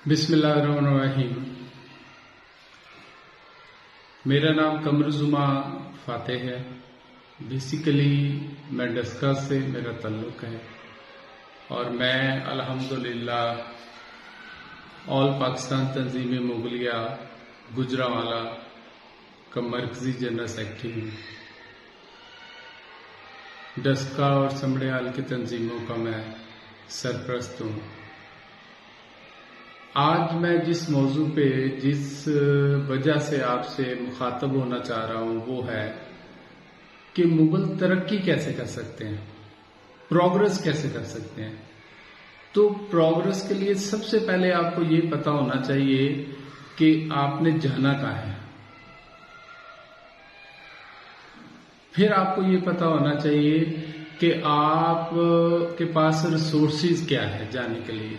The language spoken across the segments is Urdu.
بسم اللہ الرحمن الرحیم۔ میرا نام قمر زما فاتح ہے۔ بیسیکلی میں ڈسکا سے میرا تعلق ہے اور میں الحمدللہ آل پاکستان تنظیم مغلیہ گجرانوالہ کا مرکزی جنرل سیکرٹری ہوں۔ ڈسکا اور سمڑیال کی تنظیموں کا میں سرپرست ہوں۔ آج میں جس موضوع پہ جس وجہ سے آپ سے مخاطب ہونا چاہ رہا ہوں وہ ہے کہ مغل ترقی کیسے کر سکتے ہیں، پروگرس کیسے کر سکتے ہیں۔ تو پروگرس کے لیے سب سے پہلے آپ کو یہ پتا ہونا چاہیے کہ آپ نے جانا کہاں ہے۔ پھر آپ کو یہ پتا ہونا چاہیے کہ آپ کے پاس ریسورسز کیا ہے جانے کے لیے،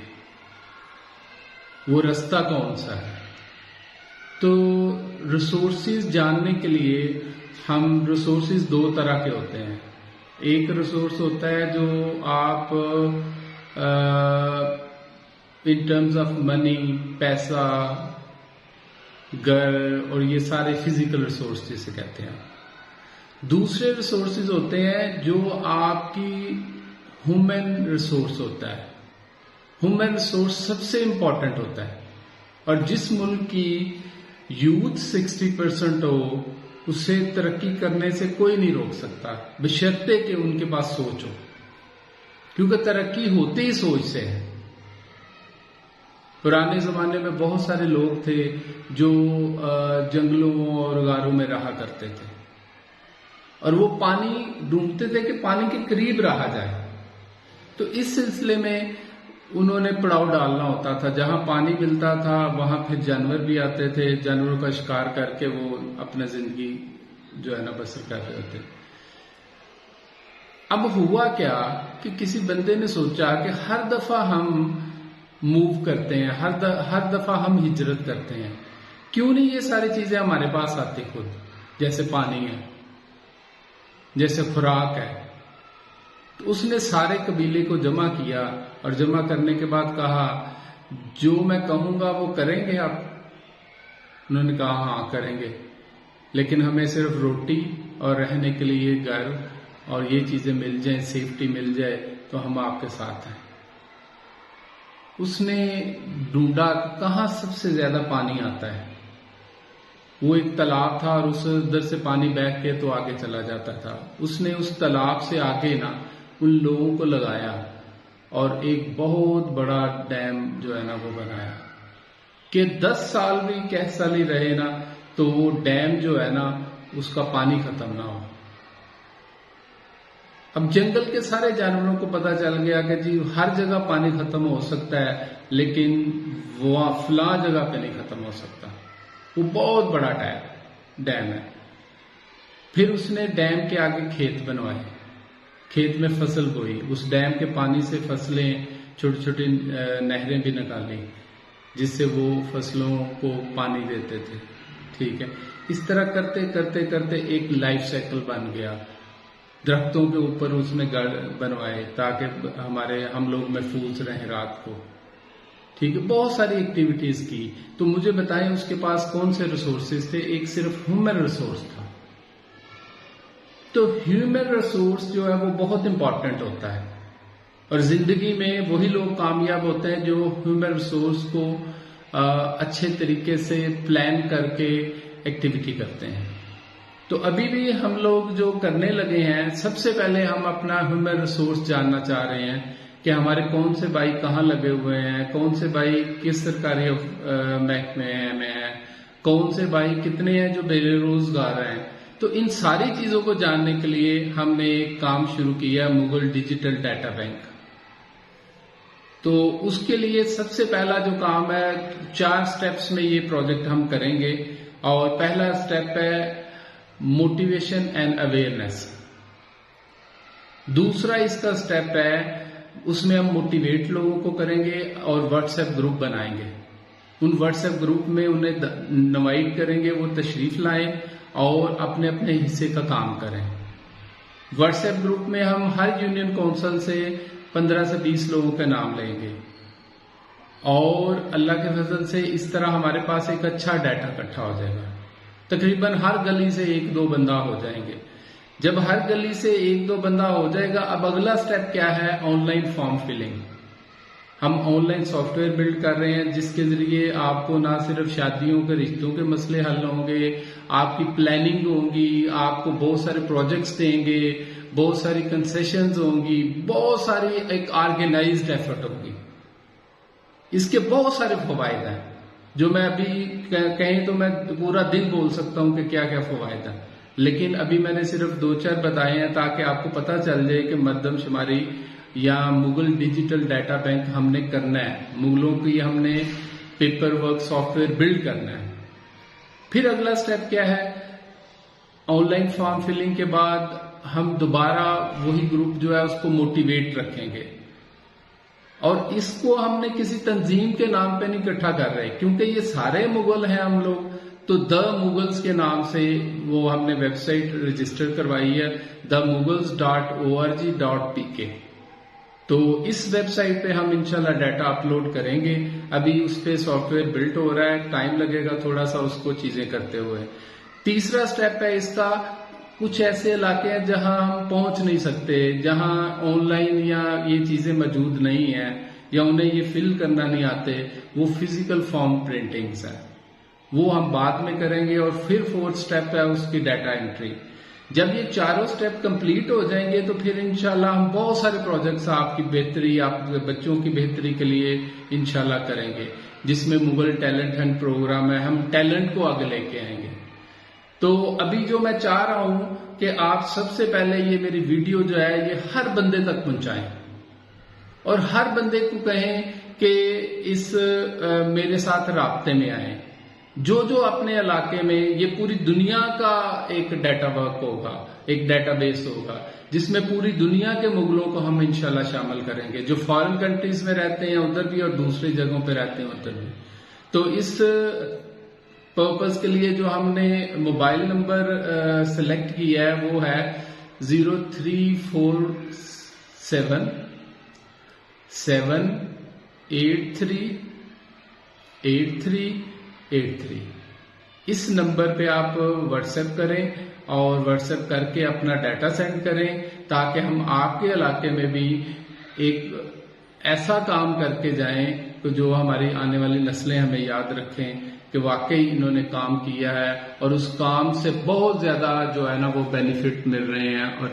وہ رستہ کون سا ہے۔ تو ریسورسز جاننے کے لیے ریسورسز دو طرح کے ہوتے ہیں۔ ایک ریسورس ہوتا ہے جو آپ ان ٹرمز آف منی، پیسہ، گھر اور یہ سارے فزیکل ریسورس جسے کہتے ہیں۔ دوسرے ریسورسز ہوتے ہیں جو آپ کی ہیومن ریسورس ہوتا ہے۔ ہیومن ریسورس سب سے امپورٹنٹ ہوتا ہے، اور جس ملک کی یوتھ 60% ہو اسے ترقی کرنے سے کوئی نہیں روک سکتا، بشرطے کہ ان کے پاس سوچ ہو، کیونکہ ترقی ہوتی ہی سوچ سے ہے۔ پرانے زمانے میں بہت سارے لوگ تھے جو جنگلوں اور غاروں میں رہا کرتے تھے، اور وہ پانی ڈھونڈتے تھے کہ پانی کے قریب رہا جائے۔ تو اس سلسلے میں انہوں نے پڑاؤ ڈالنا ہوتا تھا، جہاں پانی ملتا تھا وہاں پھر جانور بھی آتے تھے، جانوروں کا شکار کر کے وہ اپنا زندگی جو ہے نا بسر کر رہے ہوتے۔ اب ہوا کیا کہ کسی بندے نے سوچا کہ ہر دفعہ ہم موو کرتے ہیں، ہر دفعہ ہم ہجرت کرتے ہیں، کیوں نہیں یہ ساری چیزیں ہمارے پاس آتی خود، جیسے پانی ہے، جیسے خوراک ہے۔ تو اس نے سارے قبیلے کو جمع کیا، اور جمع کرنے کے بعد کہا جو میں کہوں گا وہ کریں گے آپ؟ انہوں نے کہا ہاں کریں گے، لیکن ہمیں صرف روٹی اور رہنے کے لیے گھر اور یہ چیزیں مل جائیں، سیفٹی مل جائے تو ہم آپ کے ساتھ ہیں۔ اس نے ڈھونڈا کہاں سب سے زیادہ پانی آتا ہے۔ وہ ایک تالاب تھا اور اس ادھر سے پانی بہہ کے تو آگے چلا جاتا تھا۔ اس نے اس تالاب سے آگے ان لوگوں کو لگایا اور ایک بہت بڑا ڈیم جو ہے نا وہ بنایا کہ 10 سال بھی کیسا نہیں رہے نا تو وہ ڈیم جو ہے نا اس کا پانی ختم نہ ہو۔ اب جنگل کے سارے جانوروں کو پتا چل گیا کہ جی ہر جگہ پانی ختم ہو سکتا ہے، لیکن وہ فلاں جگہ پہ نہیں ختم ہو سکتا۔ وہ بہت بڑا ڈیم ہے۔ پھر اس نے ڈیم کے آگے کھیت بنوائے، کھیت میں فصل بوئی، اس ڈیم کے پانی سے فصلیں چھوٹی چھوٹی نہریں بھی نکالی جس سے وہ فصلوں کو پانی دیتے تھے۔ ٹھیک ہے، اس طرح کرتے کرتے کرتے ایک لائف سائیکل بن گیا۔ درختوں کے اوپر اس نے گھر بنوائے تاکہ ہم لوگ محفوظ رہیں رات کو۔ ٹھیک ہے، بہت ساری ایکٹیویٹیز کی۔ تو مجھے بتائیں اس کے پاس کون سے ریسورسز تھے؟ ایک صرف ہیومن ریسورس تھا۔ تو ہیومن ریسورس جو ہے وہ بہت امپورٹنٹ ہوتا ہے، اور زندگی میں وہی لوگ کامیاب ہوتے ہیں جو ہیومن ریسورس کو اچھے طریقے سے پلان کر کے ایکٹیویٹی کرتے ہیں۔ تو ابھی بھی ہم لوگ جو کرنے لگے ہیں، سب سے پہلے ہم اپنا ہیومن ریسورس جاننا چاہ رہے ہیں کہ ہمارے کون سے بھائی کہاں لگے ہوئے ہیں، کون سے بھائی کس سرکاری محکمے میں ہیں، کون سے بھائی کتنے ہیں جو بے روزگار ہیں۔ تو ان ساری چیزوں کو جاننے کے لیے ہم نے ایک کام شروع کیا، مغل ڈیجیٹل ڈیٹا بینک۔ تو اس کے لیے سب سے پہلا جو کام ہے، 4 سٹیپس میں یہ پروجیکٹ ہم کریں گے۔ اور پہلا سٹیپ ہے موٹیویشن اینڈ اویئرنیس۔ دوسرا اس کا سٹیپ ہے، اس میں ہم موٹیویٹ لوگوں کو کریں گے اور واٹس ایپ گروپ بنائیں گے۔ ان واٹس ایپ گروپ میں انہیں انوائٹ کریں گے، وہ تشریف لائیں اور اپنے اپنے حصے کا کام کریں۔ واٹس ایپ گروپ میں ہم ہر یونین کونسل سے 15 سے 20 لوگوں کے نام لیں گے، اور اللہ کے فضل سے اس طرح ہمارے پاس ایک اچھا ڈیٹا اکٹھا ہو جائے گا. تقریباً ہر گلی سے 1-2 بندہ ہو جائیں گے. جب ہر گلی سے 1-2 بندہ ہو جائے گا، اب اگلا سٹیپ کیا ہے؟ Online form filling. ہم online software build کر رہے ہیں جس کے ذریعے آپ کو نہ صرف شادیوں کے رشتوں کے مسئلے حل ہوں گے، آپ کی پلاننگ ہوگی، آپ کو بہت سارے پروجیکٹس دیں گے، بہت ساری کنسیشنز ہوں گی، بہت ساری ایک آرگنائزڈ ایفرٹ ہوگی. اس کے بہت سارے فوائد ہیں جو میں ابھی کہیں تو میں پورا دن بول سکتا ہوں کہ کیا کیا فوائد ہیں، لیکن ابھی میں نے صرف 2-4 بتائے ہیں تاکہ آپ کو پتہ چل جائے کہ مردم شماری یا مغل ڈیجیٹل ڈیٹا بینک ہم نے کرنا ہے. مغلوں کی ہم نے paper work software build کرنا ہے. پھر اگلا سٹیپ کیا ہے؟ آن لائن فارم فلنگ کے بعد ہم دوبارہ وہی گروپ جو ہے اس کو موٹیویٹ رکھیں گے، اور اس کو ہم نے کسی تنظیم کے نام پہ نہیں اکٹھا کر رہے کیونکہ یہ سارے مغل ہیں ہم لوگ. تو دا مغلز کے نام سے وہ ہم نے ویب سائٹ رجسٹر کروائی ہے themughals.org.pk. تو اس ویب سائٹ پہ ہم انشاءاللہ ڈیٹا اپلوڈ کریں گے. ابھی اس پہ سافٹ ویئر بلڈ ہو رہا ہے، ٹائم لگے گا تھوڑا سا اس کو چیزیں کرتے ہوئے. تیسرا سٹیپ ہے اس کا، کچھ ایسے علاقے ہیں جہاں ہم پہنچ نہیں سکتے، جہاں آن لائن یا یہ چیزیں موجود نہیں ہیں یا انہیں یہ فل کرنا نہیں آتے، وہ فزیکل فارم پرنٹنگز ہیں، وہ ہم بعد میں کریں گے. اور پھر 4تھ سٹیپ ہے اس کی ڈیٹا انٹری. جب یہ چاروں سٹیپ کمپلیٹ ہو جائیں گے تو پھر انشاءاللہ ہم بہت سارے پروجیکٹس آپ کی بہتری، آپ کے بچوں کی بہتری کے لیے انشاءاللہ کریں گے، جس میں مغل ٹیلنٹ ہنٹ پروگرام ہے. ہم ٹیلنٹ کو آگے لے کے آئیں گے. تو ابھی جو میں چاہ رہا ہوں کہ آپ سب سے پہلے یہ میری ویڈیو جو ہے یہ ہر بندے تک پہنچائیں اور ہر بندے کو کہیں کہ اس میرے ساتھ رابطے میں آئیں. جو اپنے علاقے میں، یہ پوری دنیا کا ایک ڈیٹا ورک ہوگا، ایک ڈیٹا بیس ہوگا جس میں پوری دنیا کے مغلوں کو ہم انشاءاللہ شامل کریں گے، جو فارن کنٹریز میں رہتے ہیں ادھر بھی اور دوسری جگہوں پہ رہتے ہیں ادھر بھی. تو اس پرپز کے لیے جو ہم نے موبائل نمبر سلیکٹ کیا ہے وہ ہے 0347 783 8383. اس نمبر پہ آپ واٹس ایپ کریں اور واٹس ایپ کر کے اپنا ڈیٹا سینڈ کریں تاکہ ہم آپ کے علاقے میں بھی ایک ایسا کام کر کے جائیں کہ جو ہماری آنے والی نسلیں ہمیں یاد رکھیں کہ واقعی انہوں نے کام کیا ہے اور اس کام سے بہت زیادہ جو ہے نا وہ بینیفٹ مل رہے ہیں. اور